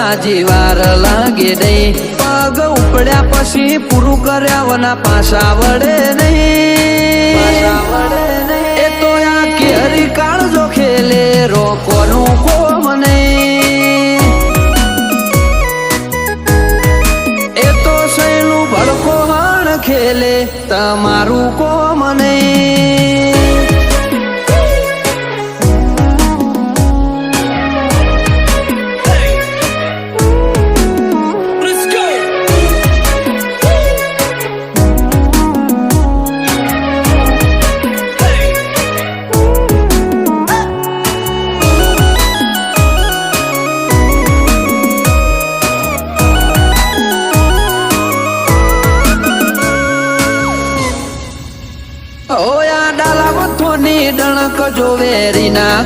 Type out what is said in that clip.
હાજી વાર લાગે નહીં પગ ઉપડ્યા પછી પૂરું કર્યા વના પાછા વડે નહીં એ તો આ કેરી કાળજો ખેલે રોકોનું કોમ નહીં એ તો સૈનું ભડકો હણ ખેલે તમારું કોમ નહીં ઓયા ડાલા મથોની ડણક જો વેરી ના